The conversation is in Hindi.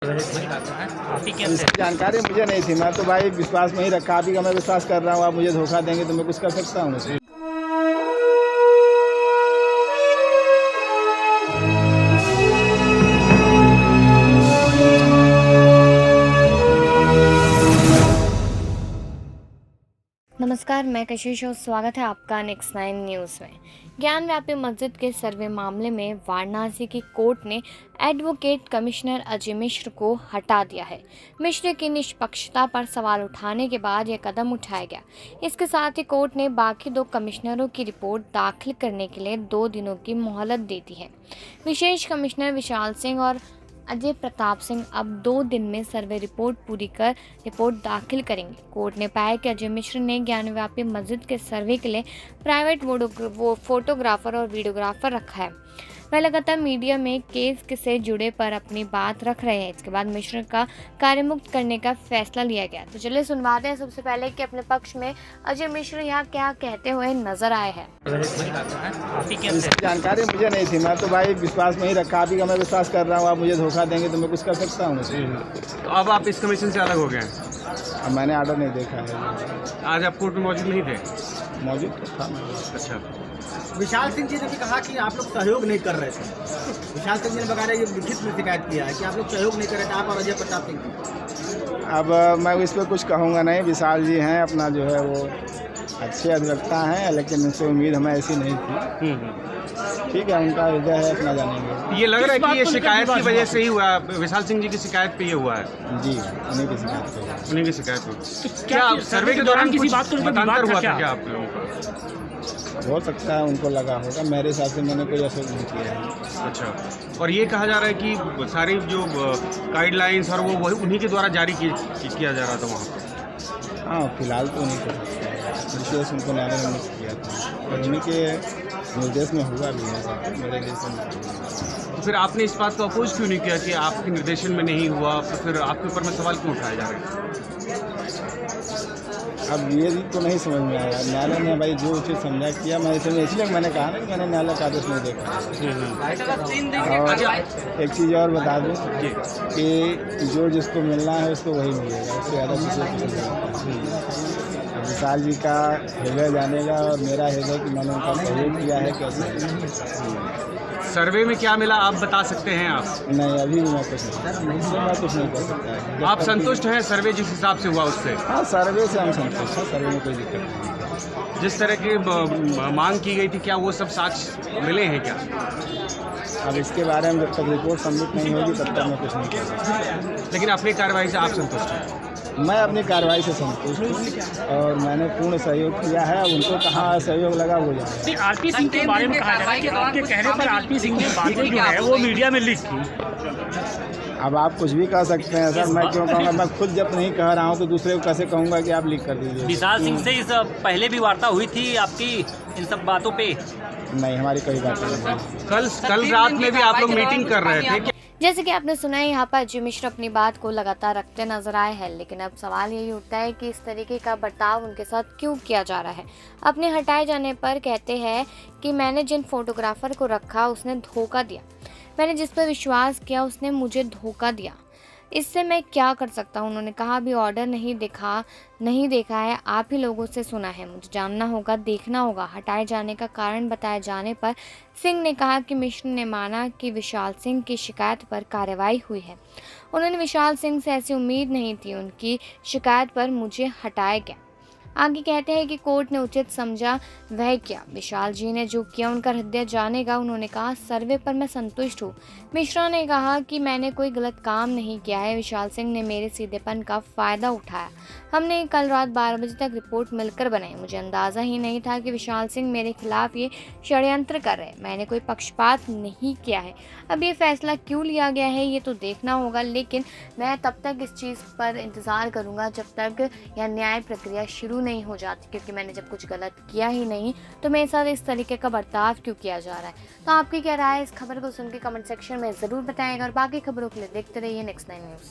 इसकी जानकारी मुझे नहीं थी। मैं तो भाई विश्वास में ही रखा, आप ही का मैं विश्वास कर रहा हूँ। आप मुझे धोखा देंगे तो मैं कुछ कर सकता हूँ उसमें। नमस्कार, मैं कशिश और स्वागत है आपका नेक्स्ट 9 न्यूज़ में। ज्ञान व्यापी मस्जिद के सर्वे मामले में वाराणसी की कोर्ट ने एडवोकेट कमिश्नर अजय मिश्र को हटा दिया है। मिश्र की निष्पक्षता पर सवाल उठाने के बाद यह कदम उठाया गया। इसके साथ ही कोर्ट ने बाकी 2 कमिश्नरों की रिपोर्ट दाखिल करने के लिए 2 दिनों की मोहलत दे दी है। विशेष कमिश्नर विशाल सिंह और अजय प्रताप सिंह अब 2 दिन में सर्वे रिपोर्ट पूरी कर रिपोर्ट दाखिल करेंगे। कोर्ट ने पाया कि अजय मिश्र ने ज्ञानव्यापी मस्जिद के सर्वे के लिए प्राइवेट फोटोग्राफर और वीडियोग्राफर रखा है। वह लगातार मीडिया में केस से जुड़े पर अपनी बात रख रहे हैं। इसके बाद मिश्र का कार्यमुक्त करने का फैसला लिया गया। तो चलिए सुनवाते हैं सबसे पहले कि अपने पक्ष में अजय मिश्र यहाँ क्या कहते हुए नजर आए हैं। इसकी जानकारी मुझे नहीं थी। मैं तो भाई विश्वास में ही रखा, आप ही का मैं विश्वास कर रहा हूँ। आप मुझे धोखा देंगे तो मैं कुछ कर सकता हूँ उसमें। तो अब आप इस कमीशन से अलग हो गए हैं। अब मैंने ऑर्डर नहीं देखा है। आज आप कोर्ट में मौजूद नहीं थे। मौजूद तो था। अच्छा, विशाल सिंह जी ने भी कहा कि आप लोग सहयोग नहीं कर रहे थे। विशाल सिंह जी ने बकायदा ये लिखित में शिकायत किया है कि आप लोग सहयोग नहीं कर रहे थे, आप और अजय प्रताप सिंह। अब मैं इस पर कुछ कहूँगा नहीं। विशाल जी हैं, अपना जो है वो अच्छे अधिवक्ता हैं, लेकिन उनसे उम्मीद हमें ऐसी नहीं थी। ठीक है, उनका हृदय है, अपना जानेंगे। ये लग रहा है कि ये शिकायत की वजह से ही हुआ, विशाल सिंह जी की शिकायत पे ये हुआ है। जी, उन्हीं की शिकायत पे। उन्हीं की शिकायत पे। क्या सर्वे के दौरान किसी बात को मतांतर हुआ था क्या आप लोगों का? हो सकता है उनको लगा होगा। मेरे हिसाब से मैंने कोई असर नहीं किया है। अच्छा, और ये कहा जा रहा है कि सारी जो गाइडलाइंस और वो उन्हीं के द्वारा जारी किया जा रहा था वहाँ पर। हाँ, फिलहाल तो उन्हीं को विशेष उनको न्यायालय ने किया था और उन्हीं के निर्देश में हुआ भी है सब, मेरे निर्देशन में। तो फिर आपने इस बात को अपोज क्यों नहीं किया कि आपके निर्देशन में नहीं हुआ, तो फिर आपके ऊपर में सवाल क्यों उठाए जा रहे हैं? अब ये तो नहीं समझ में आया। न्यायालय ने भाई जो उचित समझा किया। मैं इसलिए मैंने कहा ना कि मैंने न्यायालय का आदेश नहीं देखा। और एक चीज़ और बता दूं कि जो जिसको मिलना है उसको वही मिलेगा, उससे ज़्यादा किसी को नहीं मिलेगा। विशाल जी का हृदय जानेगा और मेरा हृदय कि मैंने उनका सहयोग किया है कैसे। सर्वे में क्या मिला आप बता सकते हैं आप? नहीं, अभी भी मैं कुछ नहीं कर सकता। आप संतुष्ट हैं सर्वे जिस हिसाब से हुआ उससे? हाँ, सर्वे से हम संतुष्ट हैं। सर्वे में कोई दिक्कत नहीं। जिस तरह की मांग की गई थी, क्या वो सब साक्ष्य मिले हैं क्या? अब इसके बारे में जब तक रिपोर्ट सबमिट नहीं होगी तब तक मैं कुछ नहीं कर सकता। लेकिन अपनी कार्रवाई से आप संतुष्ट हैं? मैं अपनी कार्रवाई से संतुष्ट हूँ और मैंने पूर्ण सहयोग किया है। अब उनको कहाँ सहयोग लगा वो जाए। आरपी सिंह के बारे में कहा जा रहा है कि आपके कहने पर आरपी सिंह ने बातें जो है वो मीडिया में लीक की। अब आप कुछ भी कह सकते हैं सर, मैं क्यों कहूँगा? मैं खुद जब नहीं कह रहा हूँ तो दूसरे को कैसे कहूँगा कि आप लीक कर दीजिए। विशाल सिंह से इस पहले भी वार्ता हुई थी आपकी इन सब बातों पे? नहीं, हमारी कोई बात नहीं। कल रात में भी आप लोग मीटिंग कर रहे थे। जैसे कि आपने सुना है, यहाँ पर अजय मिश्र अपनी बात को लगातार रखते नजर आए हैं, लेकिन अब सवाल यही उठता है कि इस तरीके का बर्ताव उनके साथ क्यों किया जा रहा है। अपने हटाए जाने पर कहते हैं कि मैंने जिन फोटोग्राफर को रखा उसने धोखा दिया, मैंने जिस पर विश्वास किया उसने मुझे धोखा दिया, इससे मैं क्या कर सकता हूँ। उन्होंने कहा अभी ऑर्डर नहीं देखा है, आप ही लोगों से सुना है, मुझे जानना होगा, देखना होगा। हटाए जाने का कारण बताए जाने पर सिंह ने कहा कि मिश्र ने माना कि विशाल सिंह की शिकायत पर कार्रवाई हुई है। उन्होंने विशाल सिंह से ऐसी उम्मीद नहीं थी, उनकी शिकायत पर मुझे हटाया गया। आगे कहते हैं कि कोर्ट ने उचित समझा वह किया। विशाल जी ने जो किया उनका हृदय जानेगा। उन्होंने कहा सर्वे पर मैं संतुष्ट हूँ। मिश्रा ने कहा कि मैंने कोई गलत काम नहीं किया है, विशाल सिंह ने मेरे सीधेपन का फ़ायदा उठाया। हमने कल रात 12 बजे तक रिपोर्ट मिलकर बनाई। मुझे अंदाज़ा ही नहीं था कि विशाल सिंह मेरे खिलाफ ये षड्यंत्र कर रहे हैं। मैंने कोई पक्षपात नहीं किया है। अब ये फैसला क्यों लिया गया है ये तो देखना होगा, लेकिन मैं तब तक इस चीज़ पर इंतज़ार करूँगा जब तक यह न्याय प्रक्रिया शुरू नहीं हो जाती, क्योंकि मैंने जब कुछ गलत किया ही नहीं तो मेरे साथ इस तरीके का बर्ताव क्यों किया जा रहा है। तो आपकी क्या राय है इस खबर को सुन के कमेंट सेक्शन में ज़रूर बताएगा और बाकी खबरों के लिए देखते रहिए नेक्स्ट 9 न्यूज़।